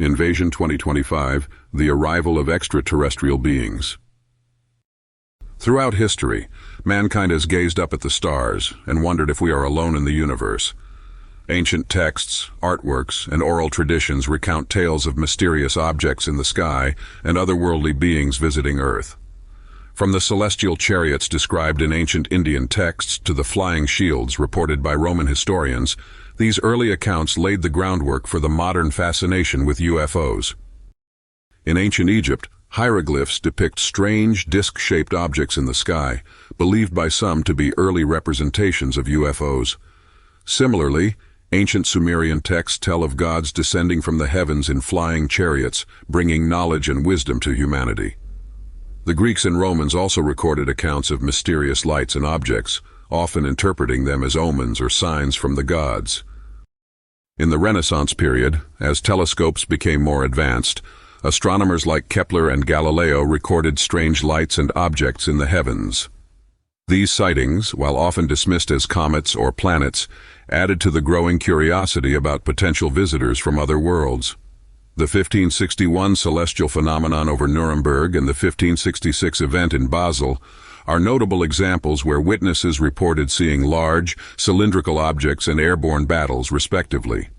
Invasion 2025, The Arrival of Extraterrestrial Beings. Throughout history, mankind has gazed up at the stars and wondered if we are alone in the universe. Ancient texts, artworks, and oral traditions recount tales of mysterious objects in the sky and otherworldly beings visiting Earth. From the celestial chariots described in ancient Indian texts to the flying shields reported by Roman historians, these early accounts laid the groundwork for the modern fascination with UFOs. In ancient Egypt, hieroglyphs depict strange, disc-shaped objects in the sky, believed by some to be early representations of UFOs. Similarly, ancient Sumerian texts tell of gods descending from the heavens in flying chariots, bringing knowledge and wisdom to humanity. The Greeks and Romans also recorded accounts of mysterious lights and objects, often interpreting them as omens or signs from the gods. In the Renaissance period, as telescopes became more advanced, astronomers like Kepler and Galileo recorded strange lights and objects in the heavens. These sightings, while often dismissed as comets or planets, added to the growing curiosity about potential visitors from other worlds. The 1561 celestial phenomenon over Nuremberg and the 1566 event in Basel are notable examples where witnesses reported seeing large, cylindrical objects in airborne battles, respectively.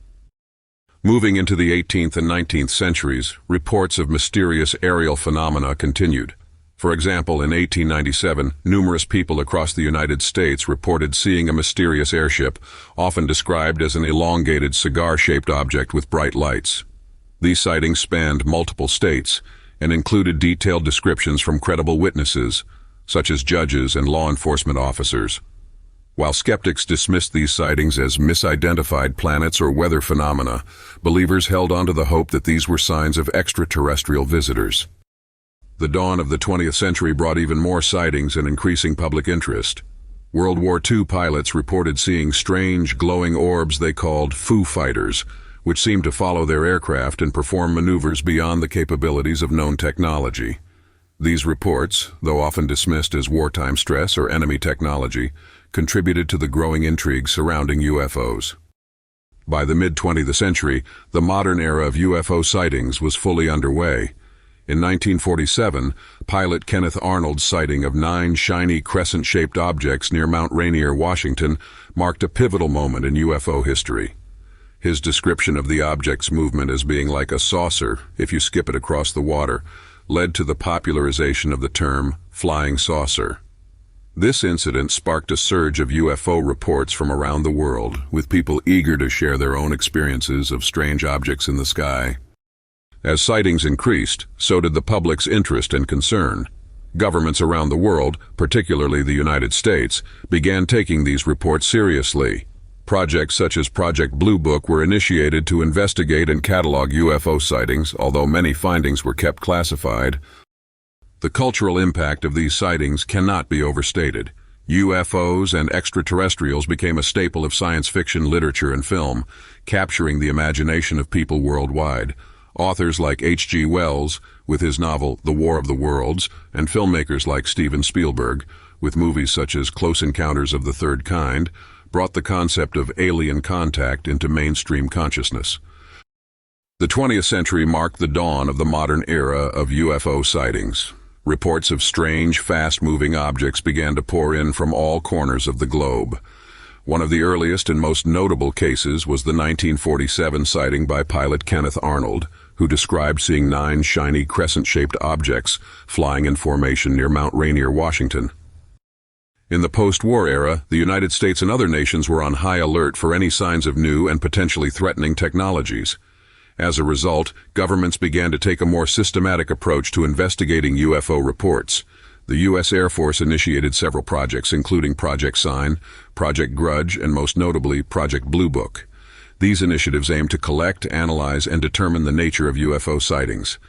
Moving into the 18th and 19th centuries, reports of mysterious aerial phenomena continued. For example, in 1897, numerous people across the United States reported seeing a mysterious airship, often described as an elongated cigar-shaped object with bright lights. These sightings spanned multiple states and included detailed descriptions from credible witnesses, such as judges and law enforcement officers. While skeptics dismissed these sightings as misidentified planets or weather phenomena, believers held on to the hope that these were signs of extraterrestrial visitors. The dawn of the 20th century brought even more sightings and increasing public interest. World War II pilots reported seeing strange, glowing orbs they called Foo Fighters, which seemed to follow their aircraft and perform maneuvers beyond the capabilities of known technology. These reports, though often dismissed as wartime stress or enemy technology, contributed to the growing intrigue surrounding UFOs. By the mid-20th century, the modern era of UFO sightings was fully underway. In 1947, pilot Kenneth Arnold's sighting of 9 shiny crescent-shaped objects near Mount Rainier, Washington, marked a pivotal moment in UFO history. His description of the object's movement as being like a saucer, if you skip it across the water, led to the popularization of the term flying saucer. This incident sparked a surge of UFO reports from around the world, with people eager to share their own experiences of strange objects in the sky. As sightings increased, so did the public's interest and concern. Governments around the world, particularly the United States, began taking these reports seriously. Projects such as Project Blue Book were initiated to investigate and catalog UFO sightings, although many findings were kept classified. The cultural impact of these sightings cannot be overstated. UFOs and extraterrestrials became a staple of science fiction literature and film, capturing the imagination of people worldwide. Authors like H.G. Wells, with his novel The War of the Worlds, and filmmakers like Steven Spielberg, with movies such as Close Encounters of the Third Kind, brought the concept of alien contact into mainstream consciousness. The 20th century marked the dawn of the modern era of UFO sightings. Reports of strange, fast-moving objects began to pour in from all corners of the globe. One of the earliest and most notable cases was the 1947 sighting by pilot Kenneth Arnold, who described seeing 9 shiny crescent-shaped objects flying in formation near Mount Rainier, Washington. In the post-war era, the United States and other nations were on high alert for any signs of new and potentially threatening technologies. As a result, governments began to take a more systematic approach to investigating UFO reports. The U.S. Air Force initiated several projects, including Project Sign, Project Grudge, and most notably, Project Blue Book. These initiatives aim to collect, analyze, and determine the nature of UFO sightings.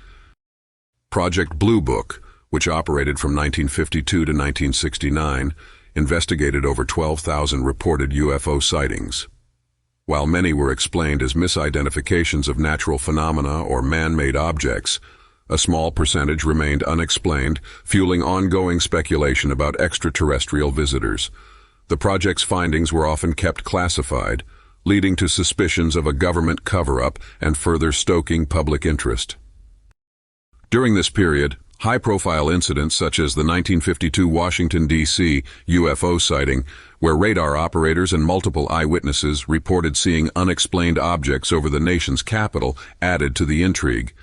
Project Blue Book, which operated from 1952 to 1969, investigated over 12,000 reported UFO sightings. While many were explained as misidentifications of natural phenomena or man-made objects, a small percentage remained unexplained, fueling ongoing speculation about extraterrestrial visitors. The project's findings were often kept classified, leading to suspicions of a government cover-up and further stoking public interest. During this period, high-profile incidents such as the 1952 Washington, D.C. UFO sighting, where radar operators and multiple eyewitnesses reported seeing unexplained objects over the nation's capital, added to the intrigue.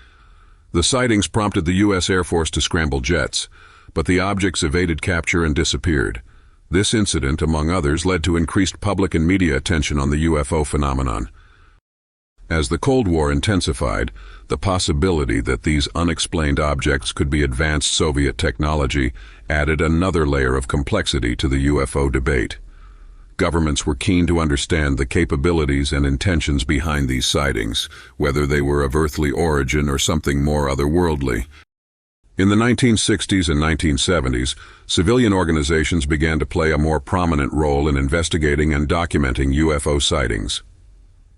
The sightings prompted the U.S. Air Force to scramble jets, but the objects evaded capture and disappeared. This incident, among others, led to increased public and media attention on the UFO phenomenon. As the Cold War intensified, the possibility that these unexplained objects could be advanced Soviet technology added another layer of complexity to the UFO debate. Governments were keen to understand the capabilities and intentions behind these sightings, whether they were of earthly origin or something more otherworldly. In the 1960s and 1970s, civilian organizations began to play a more prominent role in investigating and documenting UFO sightings.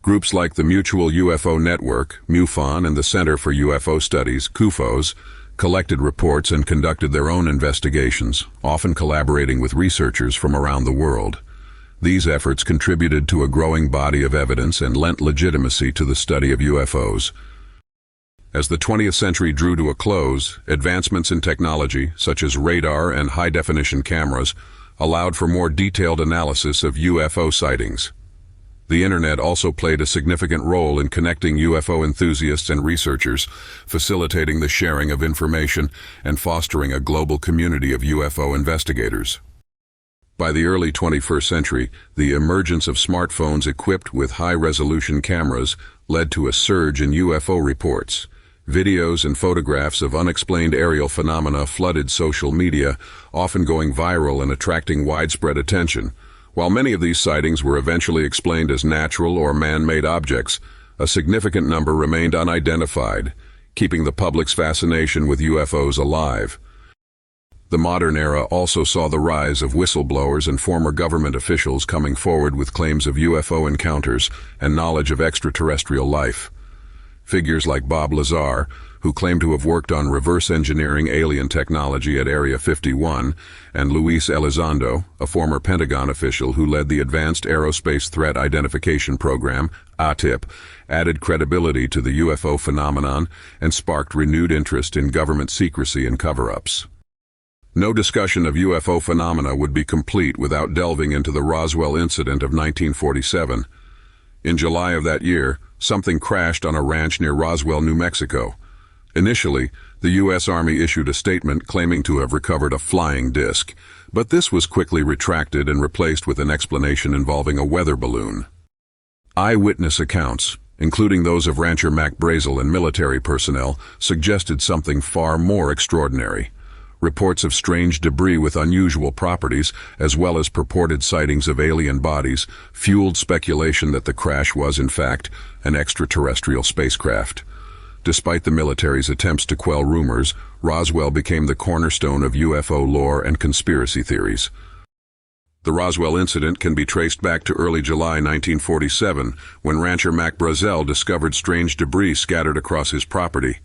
Groups like the Mutual UFO Network, MUFON, and the Center for UFO Studies, CUFOS, collected reports and conducted their own investigations, often collaborating with researchers from around the world. These efforts contributed to a growing body of evidence and lent legitimacy to the study of UFOs. As the 20th century drew to a close, advancements in technology, such as radar and high-definition cameras, allowed for more detailed analysis of UFO sightings. The Internet also played a significant role in connecting UFO enthusiasts and researchers, facilitating the sharing of information and fostering a global community of UFO investigators. By the early 21st century, the emergence of smartphones equipped with high-resolution cameras led to a surge in UFO reports. Videos and photographs of unexplained aerial phenomena flooded social media, often going viral and attracting widespread attention. While many of these sightings were eventually explained as natural or man-made objects, a significant number remained unidentified, keeping the public's fascination with UFOs alive. The modern era also saw the rise of whistleblowers and former government officials coming forward with claims of UFO encounters and knowledge of extraterrestrial life. Figures like Bob Lazar, who claimed to have worked on reverse engineering alien technology at Area 51, and Luis Elizondo, a former Pentagon official who led the Advanced Aerospace Threat Identification Program, ATIP, added credibility to the UFO phenomenon and sparked renewed interest in government secrecy and cover-ups. No discussion of UFO phenomena would be complete without delving into the Roswell incident of 1947. In July of that year, something crashed on a ranch near Roswell, New Mexico. Initially, the U.S. Army issued a statement claiming to have recovered a flying disc, but this was quickly retracted and replaced with an explanation involving a weather balloon. Eyewitness accounts, including those of rancher Mac Brazel and military personnel, suggested something far more extraordinary. Reports of strange debris with unusual properties, as well as purported sightings of alien bodies, fueled speculation that the crash was, in fact, an extraterrestrial spacecraft. Despite the military's attempts to quell rumors, Roswell became the cornerstone of UFO lore and conspiracy theories. The Roswell incident can be traced back to early July 1947, when rancher Mac Brazel discovered strange debris scattered across his property.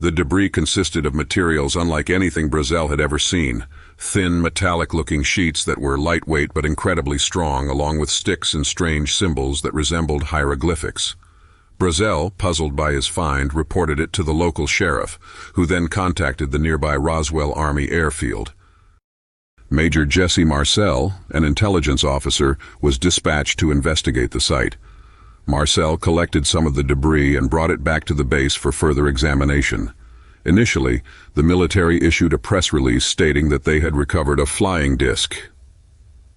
The debris consisted of materials unlike anything Brazel had ever seen, thin, metallic-looking sheets that were lightweight but incredibly strong, along with sticks and strange symbols that resembled hieroglyphics. Brazel, puzzled by his find, reported it to the local sheriff, who then contacted the nearby Roswell Army airfield. Major Jesse Marcel, an intelligence officer, was dispatched to investigate the site. Marcel collected some of the debris and brought it back to the base for further examination. Initially, the military issued a press release stating that they had recovered a flying disc.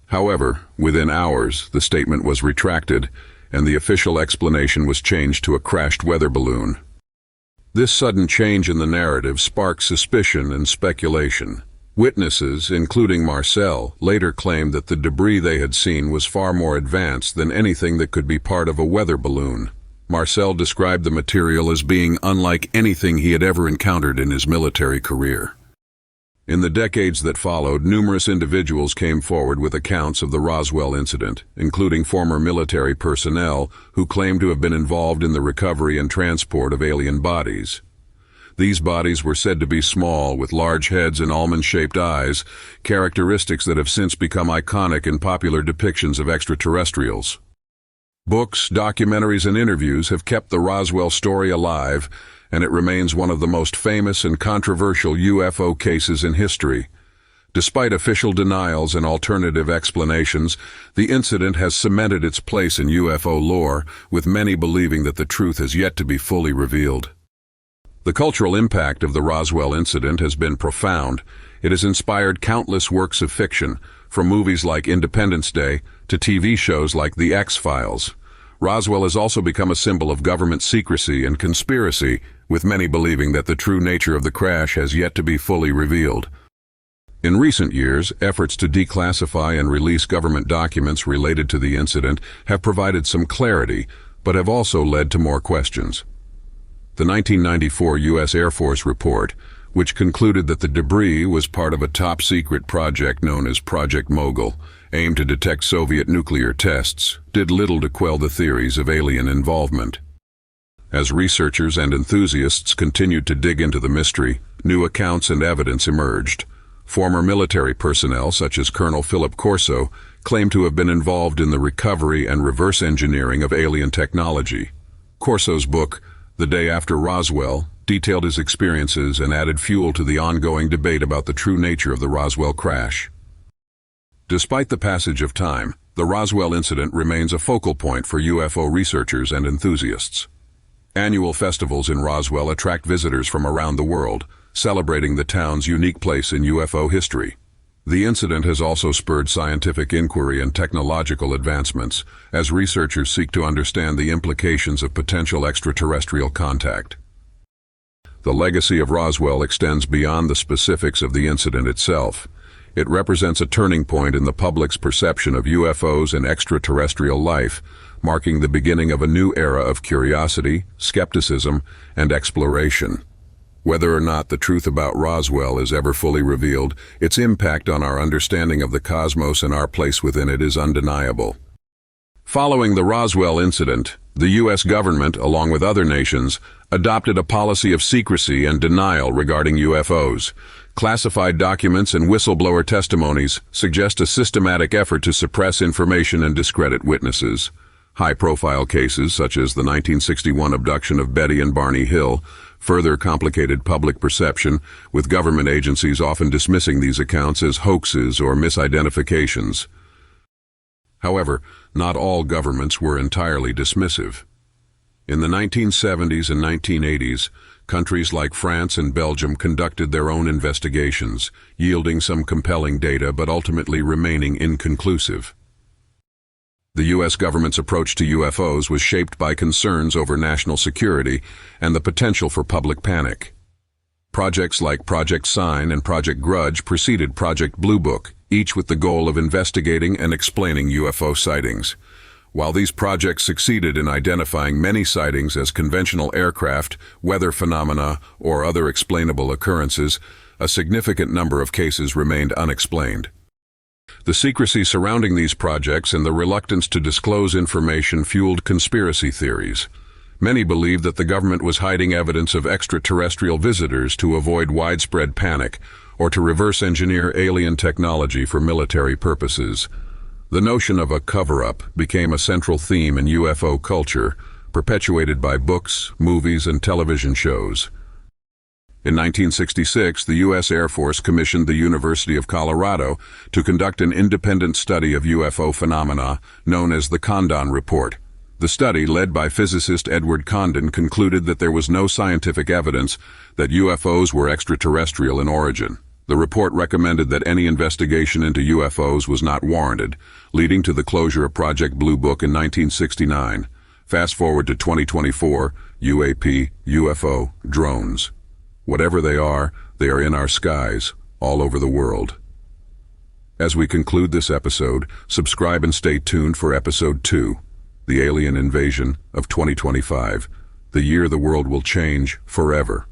However, within hours, the statement was retracted, and the official explanation was changed to a crashed weather balloon. This sudden change in the narrative sparked suspicion and speculation. Witnesses, including Marcel, later claimed that the debris they had seen was far more advanced than anything that could be part of a weather balloon. Marcel described the material as being unlike anything he had ever encountered in his military career. In the decades that followed, numerous individuals came forward with accounts of the Roswell incident, including former military personnel who claimed to have been involved in the recovery and transport of alien bodies. These bodies were said to be small, with large heads and almond-shaped eyes, characteristics that have since become iconic in popular depictions of extraterrestrials. Books, documentaries, and interviews have kept the Roswell story alive, and it remains one of the most famous and controversial UFO cases in history. Despite official denials and alternative explanations, the incident has cemented its place in UFO lore, with many believing that the truth has yet to be fully revealed. The cultural impact of the Roswell incident has been profound. It has inspired countless works of fiction, from movies like Independence Day to TV shows like The X-Files. Roswell has also become a symbol of government secrecy and conspiracy, with many believing that the true nature of the crash has yet to be fully revealed. In recent years, efforts to declassify and release government documents related to the incident have provided some clarity, but have also led to more questions. The 1994 U.S. Air Force report, which concluded that the debris was part of a top-secret project known as Project Mogul, aimed to detect Soviet nuclear tests, did little to quell the theories of alien involvement. As researchers and enthusiasts continued to dig into the mystery, new accounts and evidence emerged. Former military personnel, such as Colonel Philip Corso, claimed to have been involved in the recovery and reverse engineering of alien technology. Corso's book, The Day After Roswell, detailed his experiences and added fuel to the ongoing debate about the true nature of the Roswell crash. Despite the passage of time, the Roswell incident remains a focal point for UFO researchers and enthusiasts. Annual festivals in Roswell attract visitors from around the world, celebrating the town's unique place in UFO history. The incident has also spurred scientific inquiry and technological advancements, as researchers seek to understand the implications of potential extraterrestrial contact. The legacy of Roswell extends beyond the specifics of the incident itself. It represents a turning point in the public's perception of UFOs and extraterrestrial life, marking the beginning of a new era of curiosity, skepticism, and exploration. Whether or not the truth about Roswell is ever fully revealed, its impact on our understanding of the cosmos and our place within it is undeniable. Following the Roswell incident, the U.S. government, along with other nations, adopted a policy of secrecy and denial regarding UFOs. Classified documents and whistleblower testimonies suggest a systematic effort to suppress information and discredit witnesses. High-profile cases, such as the 1961 abduction of Betty and Barney Hill, further complicated public perception, with government agencies often dismissing these accounts as hoaxes or misidentifications. However, not all governments were entirely dismissive. In the 1970s and 1980s, countries like France and Belgium conducted their own investigations, yielding some compelling data but ultimately remaining inconclusive. The U.S. government's approach to UFOs was shaped by concerns over national security and the potential for public panic. Projects like Project Sign and Project Grudge preceded Project Blue Book, each with the goal of investigating and explaining UFO sightings. While these projects succeeded in identifying many sightings as conventional aircraft, weather phenomena, or other explainable occurrences, a significant number of cases remained unexplained. The secrecy surrounding these projects and the reluctance to disclose information fueled conspiracy theories. Many believed that the government was hiding evidence of extraterrestrial visitors to avoid widespread panic or to reverse engineer alien technology for military purposes. The notion of a cover-up became a central theme in UFO culture, perpetuated by books, movies, and television shows. In 1966, the U.S. Air Force commissioned the University of Colorado to conduct an independent study of UFO phenomena known as the Condon Report. The study, led by physicist Edward Condon, concluded that there was no scientific evidence that UFOs were extraterrestrial in origin. The report recommended that any investigation into UFOs was not warranted, leading to the closure of Project Blue Book in 1969. Fast forward to 2024, UAP, UFO, drones. Whatever they are in our skies, all over the world. As we conclude this episode, subscribe and stay tuned for Episode 2, The Alien Invasion of 2025, the year the world will change forever.